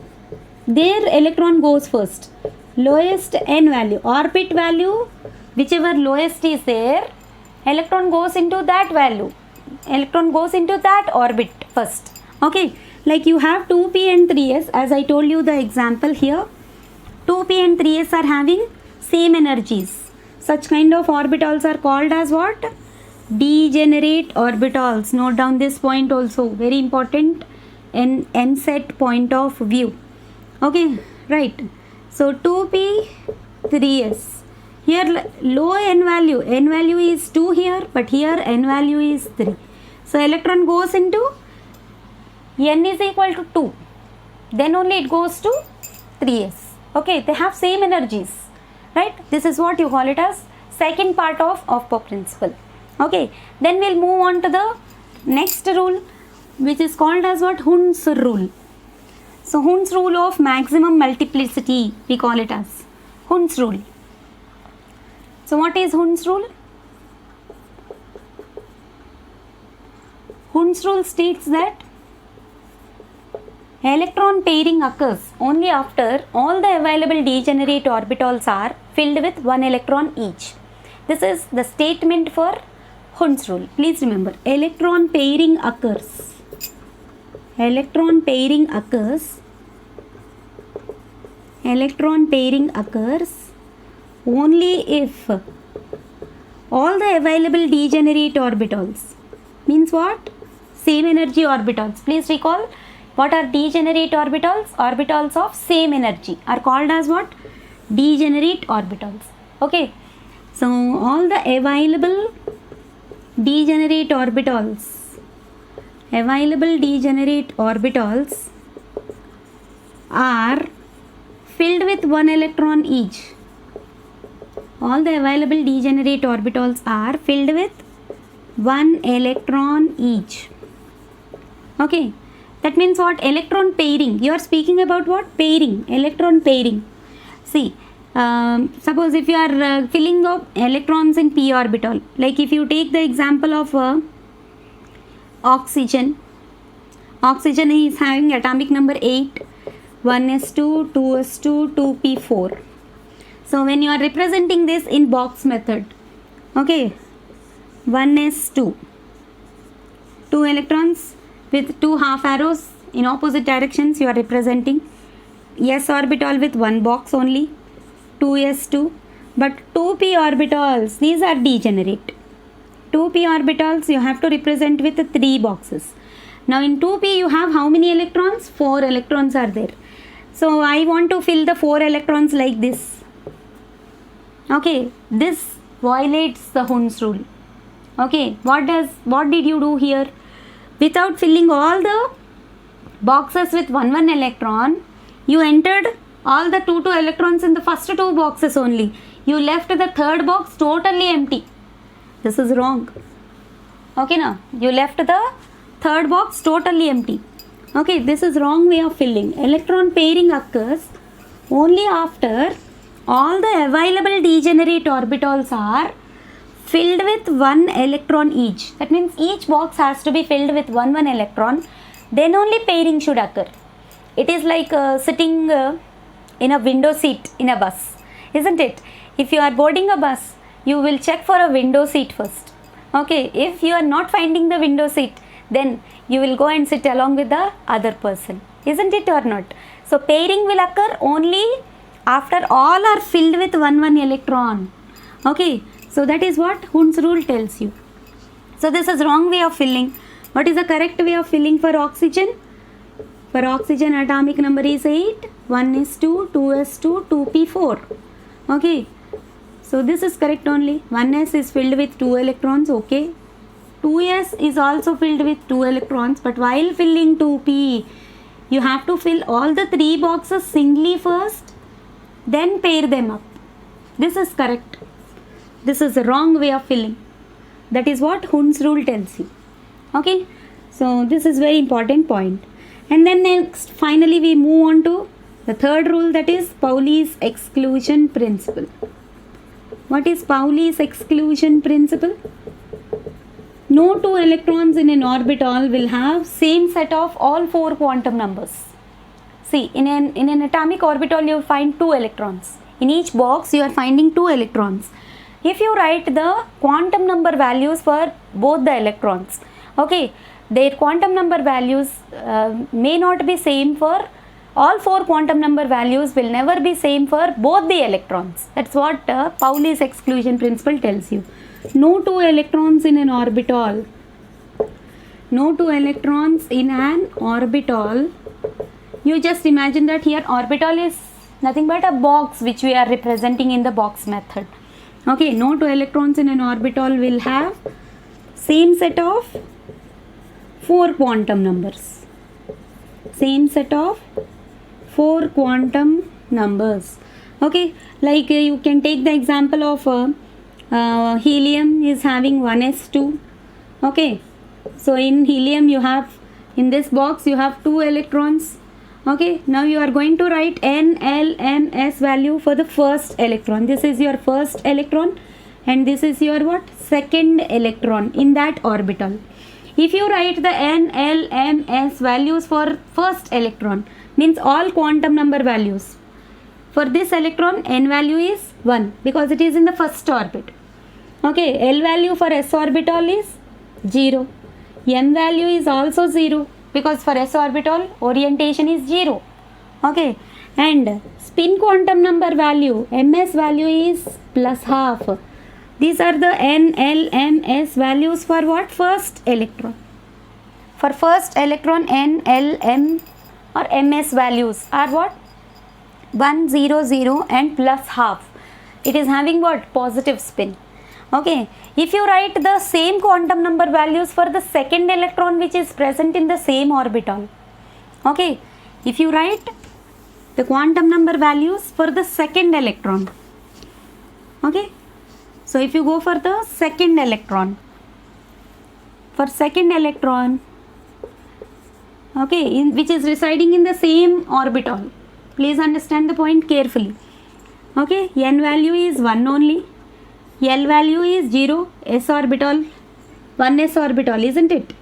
there electron goes first. Lowest n value, orbit value, whichever lowest is there, electron goes into that value. Electron goes into that orbit first. Okay, like you have 2p and 3s, as I told you the example here. 2p and 3s are having same energies. Such kind of orbitals are called as what? Degenerate orbitals. Note down this point also, very important in EAMCET point of view. Okay, right. So 2p, 3s. Here low n value is 2 here, but here n value is 3. So electron goes into n is equal to 2. Then only it goes to 3s. Okay, they have same energies, right? This is what you call it as second part of off-bow principle. Okay, then we'll move on to the next rule, which is called as what? Hund's rule. So Hund's rule of maximum multiplicity, we call it as Hund's rule. So what is Hund's rule? Hund's rule states that electron pairing occurs only after all the available degenerate orbitals are filled with one electron each. This is the statement for Hund's rule. Please remember, electron pairing occurs. Electron pairing occurs only if all the available degenerate orbitals, means what? Same energy orbitals. Please recall, what are degenerate orbitals? Orbitals of same energy are called as what? Degenerate orbitals. Okay, so all the available degenerate orbitals are filled with one electron each. All the available degenerate orbitals are filled with one electron each. Okay, that means what? Electron pairing. You are speaking about what? Pairing, electron pairing. See, suppose if you are filling up electrons in p orbital, like if you take the example of oxygen. Oxygen is having atomic number 8, 1s2, 2s2, 2p4. So when you are representing this in box method, okay, 1s2, 2 electrons with 2 half arrows in opposite directions you are representing s orbital with one box only, 2s2, but 2p orbitals, these are degenerate. 2p orbitals you have to represent with 3 boxes. Now in 2p you have how many electrons? 4 electrons are there. So I want to fill the 4 electrons like this. Okay, this violates the Hund's rule. Okay, what did you do here? Without filling all the boxes with 1 electron, you entered all the 2 electrons in the first 2 boxes only. You left the third box totally empty. This is wrong. Okay, now you left the third box totally empty. Okay, this is wrong way of filling. Electron pairing occurs only after all the available degenerate orbitals are filled with 1 electron each. That means each box has to be filled with 1 electron. Then only pairing should occur. It is like sitting in a window seat in a bus, isn't it? If you are boarding a bus, you will check for a window seat first. Okay, if you are not finding the window seat, then you will go and sit along with the other person, isn't it or not? So pairing will occur only after all are filled with 1 electron. Okay, so that is what Hund's rule tells you. So this is wrong way of filling. What is the correct way of filling for oxygen? For oxygen atomic number is 8, 1s2, 2s2, 2p4. Okay, so this is correct only. 1s is filled with 2 electrons, okay. 2s is also filled with 2 electrons, but while filling 2p, you have to fill all the 3 boxes singly first, then pair them up. This is correct. This is the wrong way of filling. That is what Hund's rule tells you. Okay, so this is very important point. And then next, finally we move on to the third rule, that is Pauli's exclusion principle. What is Pauli's exclusion principle? No 2 electrons in an orbital will have same set of all 4 quantum numbers. See, in an atomic orbital you find 2 electrons. In each box you are finding 2 electrons. If you write the quantum number values for both the electrons, okay, their quantum number values may not be same for all 4 quantum number values will never be same for both the electrons. That's what Pauli's exclusion principle tells you. No 2 electrons in an orbital. No 2 electrons in an orbital. You just imagine that here orbital is nothing but a box which we are representing in the box method. Okay, no 2 electrons in an orbital will have same set of 4 quantum numbers. Same set of 4 quantum numbers. Okay, like you can take the example of helium is having 1s2. Okay, so in helium you have, in this box you have 2 electrons. Okay, now you are going to write NLMS value for the first electron. This is your first electron and this is your what? Second electron in that orbital. If you write the NLMS values for first electron, means all quantum number values. For this electron, N value is 1 because it is in the first orbit. Okay, L value for S orbital is 0. M value is also 0 because for S orbital orientation is 0. Okay, and spin quantum number value, MS value is plus half. These are the NLMS values for what? First electron. For first electron, NLM or MS values are what? 1, 0, 0 and plus half. It is having what? Positive spin. Okay, if you write the same quantum number values for the second electron which is present in the same orbital. Okay, if you write the quantum number values for the second electron. Okay, so if you go for the second electron, for second electron, okay, which is residing in the same orbital. Please understand the point carefully. Okay, N value is 1 only. L value is 0, S orbital, 1s orbital, isn't it?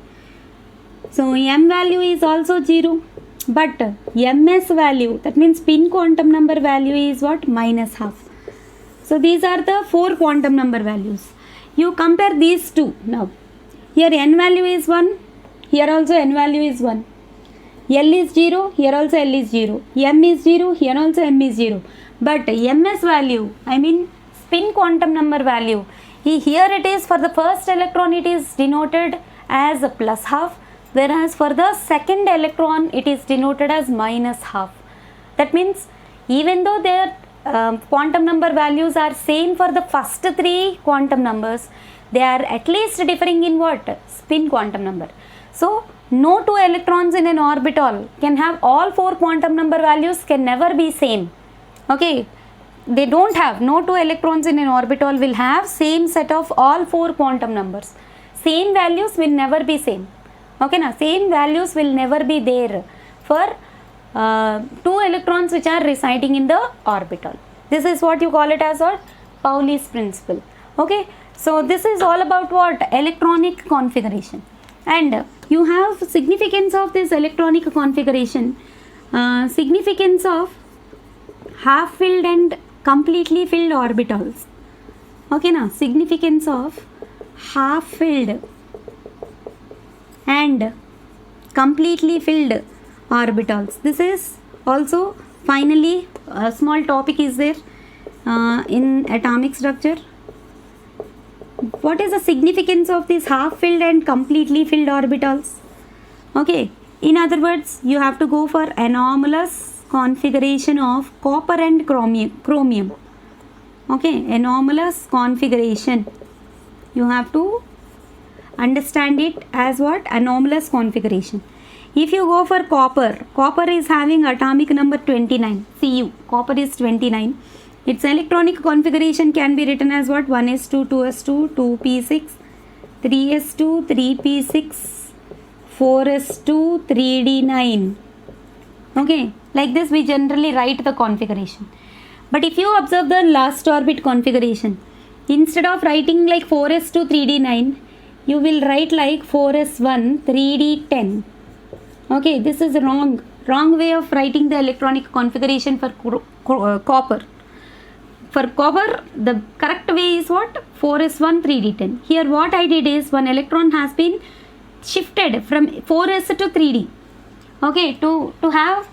So M value is also 0, but MS value, that means spin quantum number value is what? Minus half. So these are the 4 quantum number values. You compare these two now. Here N value is 1, here also N value is 1. L is 0, here also L is 0. M is 0, here also M is 0. But ms value, I mean spin quantum number value, here it is for the first electron it is denoted as a plus half, whereas for the second electron it is denoted as minus half. That means even though their quantum number values are same for the first three quantum numbers, they are at least differing in what? Spin quantum number. So no two electrons in an orbital can have all four quantum number values, can never be same. Okay, they don't have, no two electrons in an orbital will have same set of all four quantum numbers. Same values will never be same. Okay, na, same values will never be there for two electrons which are residing in the orbital. This is what you call it as what? Pauli's principle. Okay, so this is all about what? Electronic configuration. And you have significance of this electronic configuration, significance of half filled and completely filled orbitals. Okay, now significance of half filled and completely filled orbitals. This is also finally a small topic is there in atomic structure. What is the significance of these half filled and completely filled orbitals? Okay, in other words, you have to go for anomalous configuration of copper and chromium. Okay, anomalous configuration. You have to understand it as what? Anomalous configuration. If you go for copper, copper is having atomic number 29, Cu, copper is 29. Its electronic configuration can be written as what? 1s2, 2s2, 2p6, 3s2, 3p6, 4s2, 3d9. Okay, like this we generally write the configuration. But if you observe the last orbit configuration, instead of writing like 4s2, 3d9, you will write like 4s1, 3d10. Okay, this is wrong way of writing the electronic configuration for copper. For copper, the correct way is what? 4s1, 3d10. Here what I did is one electron has been shifted from 4s to 3d. Okay, to have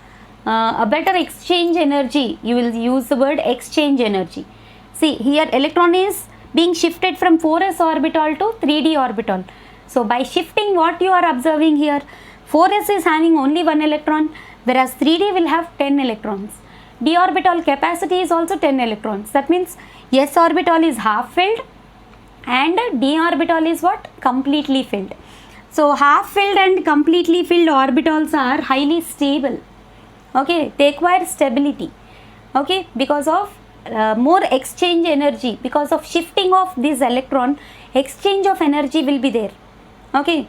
a better exchange energy, you will use the word exchange energy. See, here electron is being shifted from 4s orbital to 3d orbital. So by shifting, what you are observing here, 4s is having only one electron, whereas 3d will have 10 electrons. D orbital capacity is also 10 electrons. That means s orbital is half filled and d orbital is what? Completely filled. So half filled and completely filled orbitals are highly stable. Okay, they acquire stability. Okay, because of more exchange energy, because of shifting of this electron, exchange of energy will be there. Okay,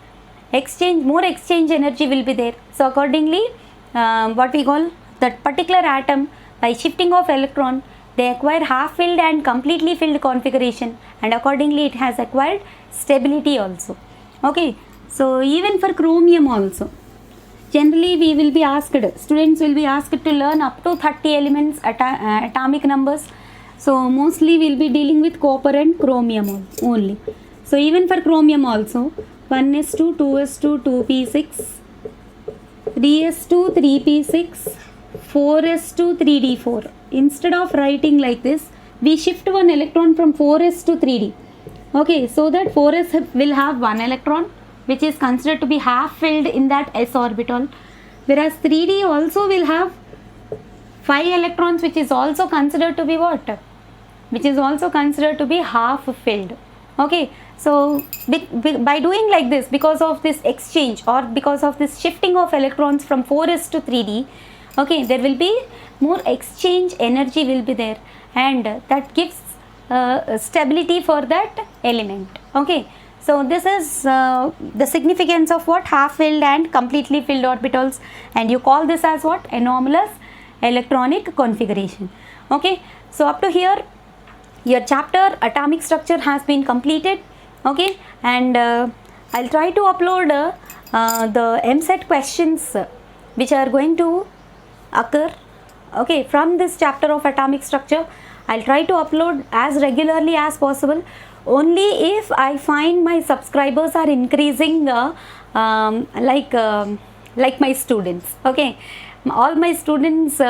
more exchange energy will be there. So accordingly, what we call that particular atom, by shifting of electron, they acquire half filled and completely filled configuration, and accordingly it has acquired stability also. Okay, so even for chromium also, generally we will be asked, students will be asked to learn up to 30 elements atomic numbers. So mostly we will be dealing with copper and chromium only. So even for chromium also, 1s2, 2s2, 2p6, 3s2, 3p6, 4s2, 3d4. Instead of writing like this, we shift one electron from 4s to 3d. Okay, so that 4s will have one electron, which is considered to be half filled in that s orbital, whereas 3d also will have 5 electrons, which is also considered to be what? Which is also considered to be half filled. Okay, so by doing like this, because of this exchange or because of this shifting of electrons from 4s to 3d, okay, there will be more exchange energy will be there, and that gives stability for that element. Okay, so this is the significance of what? Half filled and completely filled orbitals, and you call this as what? Anomalous electronic configuration. Okay, so up to here your chapter atomic structure has been completed. Okay, and I'll try to upload the EAMCET questions which are going to occur, okay, from this chapter of atomic structure. I'll try to upload as regularly as possible. Only if I find my subscribers are increasing like my students. Okay, all my students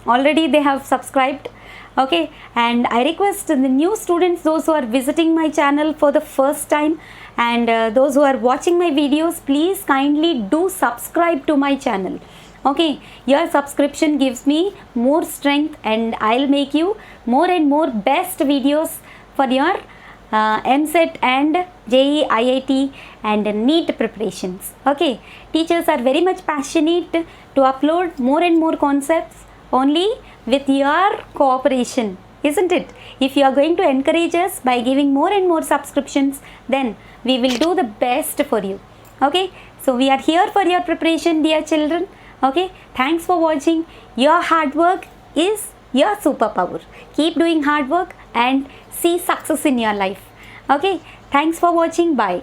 already they have subscribed. Okay, and I request the new students, those who are visiting my channel for the first time, and those who are watching my videos, please kindly do subscribe to my channel. Okay, your subscription gives me more strength, and I'll make you more and more best videos for your EAMCET and JEE, IIT and NEET preparations. Okay, teachers are very much passionate to upload more and more concepts only with your cooperation, isn't it? If you are going to encourage us by giving more and more subscriptions, then we will do the best for you. Okay, so we are here for your preparation, dear children. Okay, thanks for watching. Your hard work is your superpower. Keep doing hard work and see success in your life. Okay, thanks for watching. Bye.